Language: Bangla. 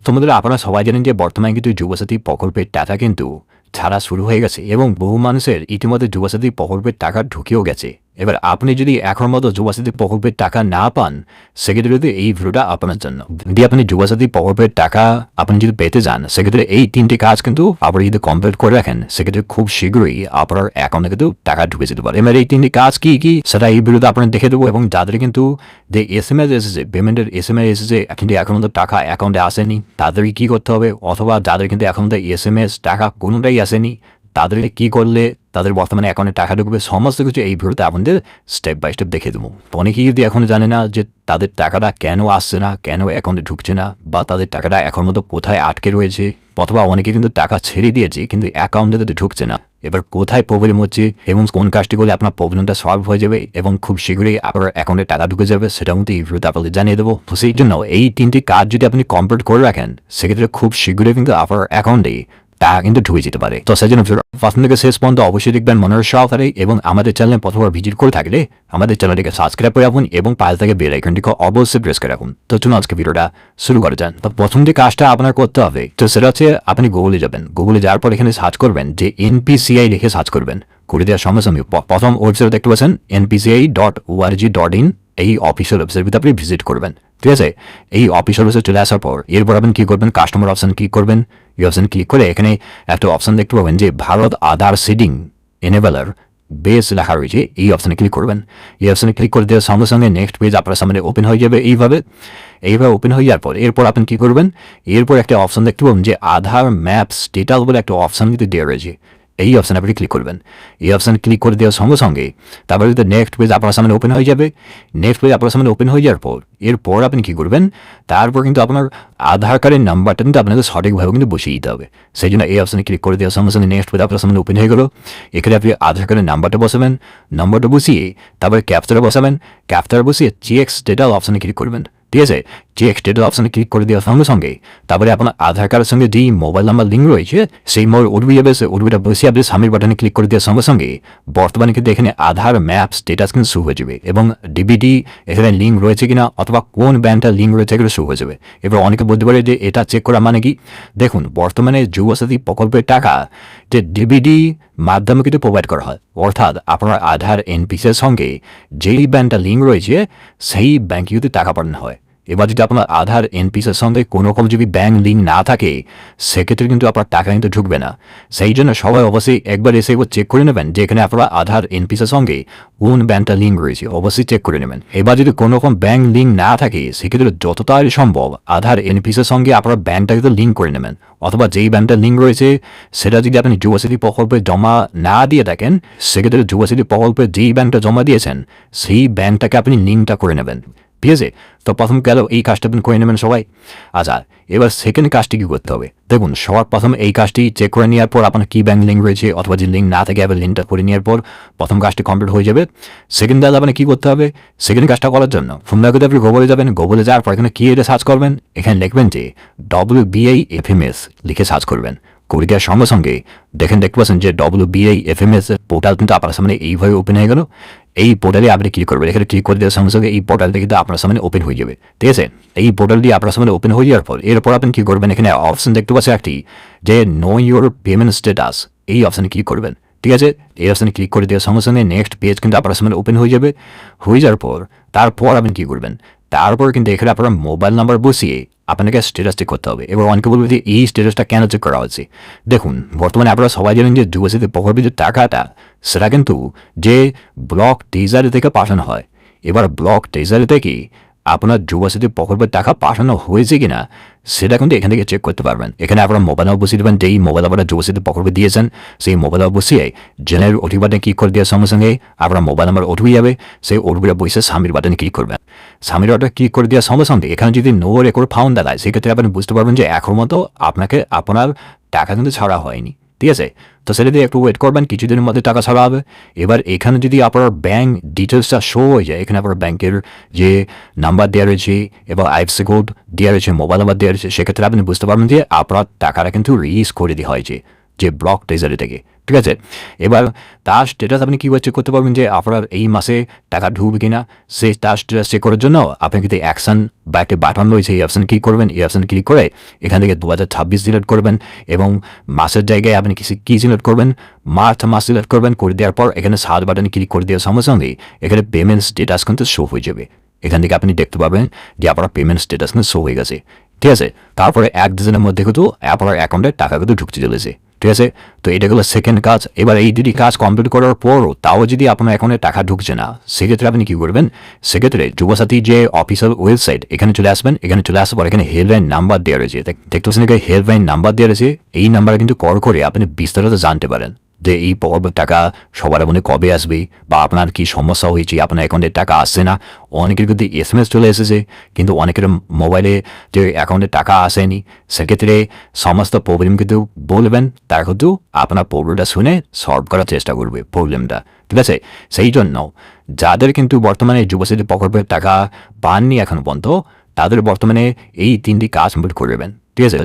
তোমাদের আপনারা সবাই জানেন যে বর্তমানে কিন্তু যুবসাথী প্রকল্পের টাকা কিন্তু ছাড়া শুরু হয়ে গেছে এবং বহু মানুষের ইতিমধ্যে যুবসাথী প্রকল্পের টাকা ঢুকেও গেছে। এবার আপনি যদি এখন মতো যুবসাথী প্রকল্পের টাকা না পান, সেক্ষেত্রে যদি এই ভিডিওটা আপনার জন্য। যদি আপনি যুবসাথী প্রকল্পের টাকা আপনি যদি পেতে যান, সেক্ষেত্রে এই 3টি কাজ কিন্তু আপনি যদি কমপ্লিট করে রাখেন, সেক্ষেত্রে খুব শীঘ্রই আপনার অ্যাকাউন্টে কিন্তু টাকা ঢুকে যেতে পারে। এবার এই 3টি কাজ কি কি সেটা এই ভিডিওতে আপনার দেখে দেবো, এবং যাদের কিন্তু যে SMS এসেছে, পেমেন্টের SMS এসেছে কিন্তু এখন মতো টাকা অ্যাকাউন্টে আসেনি, তাদের কি করতে হবে, অথবা যাদের কিন্তু এখন মতো SMS টাকা কোনোটাই আসেনি, তাদের কি করলে তাদের বর্তমানে অ্যাকাউন্টে টাকা ঢুকবে, সমস্ত কিছু এই ভিডিওতে আপনাদের স্টেপ বাই স্টেপ দেখে দেবো। অনেকেই যদি এখন জানে না যে তাদের টাকাটা কেন আসছে না, কেন অ্যাকাউন্টে ঢুকছে না, বা তাদের টাকাটা এখন মতো কোথায় আটকে রয়েছে, অথবা অনেকে কিন্তু টাকা ছেড়ে দিয়েছে কিন্তু অ্যাকাউন্টে ঢুকছে না। এবার কোথায় প্রবলেম হচ্ছে এবং কোন কাজটি করলে আপনার প্রবলেমটা সলভ হয়ে যাবে এবং খুব শীঘ্রই আপনার অ্যাকাউন্টে টাকা ঢুকে যাবে, সেটা কিন্তু এই ভিডিওতে আপনাদের জানিয়ে দেবো। তো সেই জন্য এই 3টি কাজ যদি আপনি কমপ্লিট করে রাখেন, সেক্ষেত্রে খুব শীঘ্রই কিন্তু আপনার অ্যাকাউন্টে টাকা কিন্তু ঢুকে যেতে পারে। তো সেই জন্য প্রথম থেকে শেষ পর্যন্ত অবশ্যই দেখবেন মনোর সহকারে, এবং আমাদের চ্যানেলে প্রথমবার ভিজিট করে থাকলে আমাদের চ্যানেলটিকে সাবস্ক্রাইব করে রাখুন এবং পাশে থেকে বেল আইকনটিকে অবশ্যই প্রেস করে রাখুন। তো চলুন আজকে ভিডিওটা শুরু করে যান। তো প্রথম যে কাজটা আপনার করতে হবে, তো সেটা হচ্ছে আপনি গুগলে যাবেন। গুগলে যাওয়ার পর এখানে সার্চ করবেন যে NPCI লিখে সার্চ করবেন। করে দেওয়ার সঙ্গে সঙ্গে প্রথম ওয়েবসাইট দেখতে পাচ্ছেন npci.org.in, এই অফিসিয়াল ওয়েবসাইটে আপনি ভিজিট করবেন। ঠিক আছে, এই অফিসিয়াল ওয়েবসাইট চলে আসার পর এরপর আপনি কি করবেন, কাস্টমার অপশন ক্লিক করবেন। এই অপশন ক্লিক করে এখানে একটা অপশন দেখতে পাবেন যে ভারত আধার সিডিং এনেবলার বেস লেখা রয়েছে, এই অপশনে ক্লিক করবেন। এই অপশনে ক্লিক করে দেওয়ার সঙ্গে সঙ্গে নেক্সট পেজ আপনার সামনে ওপেন হয়ে যাবে। এইভাবে ওপেন হয়ে যাওয়ার পর এরপর আপনি কি করবেন, এরপর একটা অপশন দেখতে পাবেন যে আধার ম্যাপস ডিটেল বলে একটা অপশন কিন্তু দেওয়া রয়েছে, এই অপশানে আপনি ক্লিক করবেন। এই অপশানে ক্লিক করে দেওয়ার সঙ্গে সঙ্গে তারপরে যদি নেক্সট পেজ আপনার সামনে ওপেন হয়ে যাবে। নেক্সট পেজ আপনার সামনে ওপেন হয়ে যাওয়ার পর এরপর আপনি কী করবেন, তারপর কিন্তু আপনার আধার কার্ডের নাম্বারটা কিন্তু আপনাকে সঠিকভাবে কিন্তু বসিয়ে দিতে হবে। সেই জন্য এই অপশানে ক্লিক করে দেওয়ার সঙ্গে সঙ্গে নেক্সট পেজ আপনার সামনে ওপেন হয়ে গেল। এখানে আপনি আধার কার্ডের নাম্বারটা বসাবেন, নম্বরটা বসিয়ে তারপরে ক্যাপচারটা বসাবেন, ক্যাপচার বসিয়ে চেক স্টেটাস অপশানে ক্লিক করবেন। ঠিক আছে, চেক স্টেটাস অপশানে ক্লিক করে দেওয়ার সঙ্গে সঙ্গে তারপরে আপনার আধার কার্ডের সঙ্গে যেই মোবাইল নাম্বার লিঙ্ক রয়েছে সেই ওটিপি যাবে, সেই ওটিপিটা বসে আপনি সাবমিট বাটনে ক্লিক করে দেওয়ার সঙ্গে সঙ্গে বর্তমানে কিন্তু এখানে আধার ম্যাপ স্টেটাস কিন্তু শুরু হয়ে যাবে, এবং ডিবিটি এখানে লিঙ্ক রয়েছে কিনা অথবা কোন ব্যাংকটার লিঙ্ক রয়েছে এগুলো শুরু হয়ে যাবে। এবার অনেকে বলতে পারে যে এটা চেক করা মানে কি, দেখুন বর্তমানে যুবসাথী প্রকল্পের টাকা যে ডিবিটি মাধ্যমে কিন্তু প্রোভাইড করা হয়, অর্থাৎ আপনার আধার এনপিসির সঙ্গে যেই ব্যাংকটা লিঙ্ক রয়েছে সেই ব্যাংকে যদি টাকা পাঠানো হয়। এবার যদি আপনার আধার এনপিসির সঙ্গে কোনো রকম যদি ব্যাংক লিঙ্ক না থাকে, সেক্ষেত্রে কিন্তু আপনার টাকা কিন্তু ঢুকবে না। সেই জন্য সবাই অবশ্যই একবার এসে একবার চেক করে নেবেন যে এখানে আপনার আধার এনপিসির সঙ্গে কোন ব্যাংকটা লিঙ্ক রয়েছে, অবশ্যই চেক করে নেবেন। এবার যদি কোনো রকম ব্যাংক লিঙ্ক না থাকে, সেক্ষেত্রে যত তাড়াতাড়ি সম্ভব আধার এনপিসির সঙ্গে আপনার ব্যাংকটাকে তো লিঙ্ক করে নেবেন, অথবা যেই ব্যাংকটা লিঙ্ক রয়েছে সেটা যদি আপনি যুবসাথী প্রকল্পে জমা না দিয়ে থাকেন, সেক্ষেত্রে যুবসাথী প্রকল্পে যেই ব্যাংকটা জমা দিয়েছেন সেই ব্যাংকটাকে আপনি লিঙ্কটা করে নেবেন। ঠিক আছে, তো প্রথম গেল এই কাজটা আপনি করে নেবেন সবাই। আচ্ছা, এবার সেকেন্ড কাজটি কী করতে হবে, দেখুন সবার প্রথম এই কাজটি চেক করে নেওয়ার পর আপনার কী ব্যাংক লিঙ্ক রয়েছে, অথবা যে লিঙ্ক না থাকে আবার লিঙ্কটা করে নেওয়ার পর প্রথম কাজটি কমপ্লিট হয়ে যাবে। সেকেন্ড কাজ আপনি কী করতে হবে, সেকেন্ড কাজটা করার জন্য ফোনটা করে আপনি গুগলে যাবেন। গুগলে যাওয়ার পর এখানে কি এটা সার্চ করবেন, এখানে লিখবেন যে WBIFMS লিখে সার্চ করবেন। করে দেওয়ার সঙ্গে সঙ্গে দেখতে পাচ্ছেন যে WBIFMS পোর্টাল কিন্তু আপনার সামনে এইভাবে ওপেন হয়ে গেল। এই পোর্টালে আপনি ক্লিক করবেন, এখানে ক্লিক করে দেওয়ার সঙ্গে সঙ্গে এই পোর্টালটা কিন্তু আপনার সামনে ওপেন হয়ে যাবে। ঠিক আছে, এই পোর্টাল দিয়ে আপনার সামনে ওপেন হয়ে যাওয়ার পর এরপর আপনি কী করবেন, এখানে অপশন দেখতে পাচ্ছেন একটি যে নো ইউর পেমেন্ট স্ট্যাটাস, এই অপশানে ক্লিক করবেন। ঠিক আছে, এই অপশানে ক্লিক করে দেওয়ার সঙ্গে সঙ্গে নেক্সট পেজ কিন্তু আপনার সামনে ওপেন হয়ে যাবে। হয়ে যাওয়ার পর তারপর আপনি কী করবেন, তারপর কিন্তু এখানে আপনার মোবাইল নাম্বার বসিয়ে আপনাকে স্ট্যাটাস চেক করতে হবে। এবার অনেকে বলবে যে এই স্ট্যাটাসটা কেন চেক করা হচ্ছে, দেখুন বর্তমানে আপনারা সবাই জানেন যে যুবসাথী প্রকল্পের যে টাকাটা সেটা কিন্তু যে ব্লক ট্রেজারি থেকে পাঠানো হয়। এবার ব্লক ট্রেজারি থেকে আপনার যুবসাথী প্রকল্পের টাকা পাঠানো হয়েছে কিনা সেটা কিন্তু এখান থেকে চেক করতে পারবেন। এখানে আপনারা মোবাইল নাম্বার বসিয়ে দেবেন, যেই মোবাইল নাম্বারটা যুবসাথী প্রকল্পে দিয়েছেন সেই মোবাইল নাম্বার বসিয়ে জেনারেল ওটিপি বাটনে ক্লিক করে দেওয়ার সঙ্গে সঙ্গে আপনার মোবাইল নাম্বার ওটিপি যাবে, সেই ওটিপিটা বসে সাবমিট বাটনে ক্লিক করবেন। সাবমিট বাটনে ক্লিক করে দেওয়ার সঙ্গে সঙ্গে এখানে যদি নো রেকর্ড ফাউন্ড দেখায়, সেক্ষেত্রে আপনি বুঝতে পারবেন যে এখন মতো আপনাকে আপনার টাকা কিন্তু ছাড়া হয়নি। ঠিক আছে, তো সেটা দিয়ে একটু ওয়েট করবেন, কিছুদিনের মধ্যে টাকা ছাড়া হবে। এবার এখানে যদি আপনার ব্যাঙ্ক ডিটেলসটা শো হয়ে যায়, এখানে আপনার ব্যাংকের যে নাম্বার দেওয়া রয়েছে এবং আইএফএসসি কোড দেওয়া রয়েছে, মোবাইল নাম্বার দেওয়া রয়েছে, সেক্ষেত্রে আপনি বুঝতে পারবেন যে আপনার টাকাটা কিন্তু রিলিজ করে দেওয়া হয়েছে। যে ব্লক ট্রেজারি থেকে, ঠিক আছে। এবার তার স্ট্যাটাস আপনি কীভাবে চেক করতে পারবেন যে আপনার এই মাসে টাকা ঢুকবে কিনা, সেই তার স্ট্যাটাস চেক করার জন্য আপনি কিন্তু অ্যাকশন বা একটা বাটন রয়েছে, এই অপশান ক্লিক করবেন। এই অপশান ক্লিক করে এখান থেকে 2026 সিলেক্ট করবেন এবং মাসের জায়গায় আপনি কি সিলেক্ট করবেন, মার্চ মাস সিলেক্ট করবেন। করে দেওয়ার পর এখানে সার্চ বাটনে ক্লিক করে দেওয়ার সঙ্গে সঙ্গে এখানে পেমেন্ট স্ট্যাটাস কিন্তু শো হয়ে যাবে। এখান থেকে আপনি দেখতে পাবেন যে আপনার পেমেন্ট স্ট্যাটাস কিন্তু শো হয়ে গেছে, ঠিক আছে। তারপরে 1 দিনের মধ্যে কিন্তু আপনার অ্যাকাউন্টে টাকা কিন্তু ঢুকতে চলেছে, ঠিক আছে। তো এটা হলো সেকেন্ড কাজ। এবার এই দুটি কাজ কমপ্লিট করার পরও তাও যদি আপনার অ্যাকাউন্টে টাকা ঢুকছে না, সেক্ষেত্রে আপনি কী করবেন, সেক্ষেত্রে যুবসাথী যে অফিসিয়াল ওয়েবসাইট, এখানে চলে আসবেন। এখানে চলে আসার পর এখানে হেল্পলাইন নাম্বার দেওয়া রয়েছে, দেখতে পাচ্ছেন এখানে হেল্পলাইন নাম্বার দেওয়া রয়েছে। এই নাম্বারে কিন্তু কল করে আপনি বিস্তারিত জানতে পারেন যে এই টাকা সবার মনে কবে আসবে, বা আপনার কি সমস্যা হয়েছে, আপনার অ্যাকাউন্টে টাকা আসছে না। অনেকের কিন্তু SMS চলে এসেছে, কিন্তু অনেকের মোবাইলে যে অ্যাকাউন্টে টাকা আসেনি। সেক্ষেত্রে সমস্ত প্রবলেম কিন্তু বলবেন, তার কিন্তু আপনার প্রবলেমটা শুনে সলভ করার চেষ্টা করবে প্রবলেমটা, ঠিক আছে। সেই জন্য যাদের কিন্তু বর্তমানে যুবসাথী প্রকল্পের টাকা পাননি এখন পর্যন্ত, তাদের বর্তমানে এই 3টি কাজ কমপ্লিট করবেন, ঠিক আছে।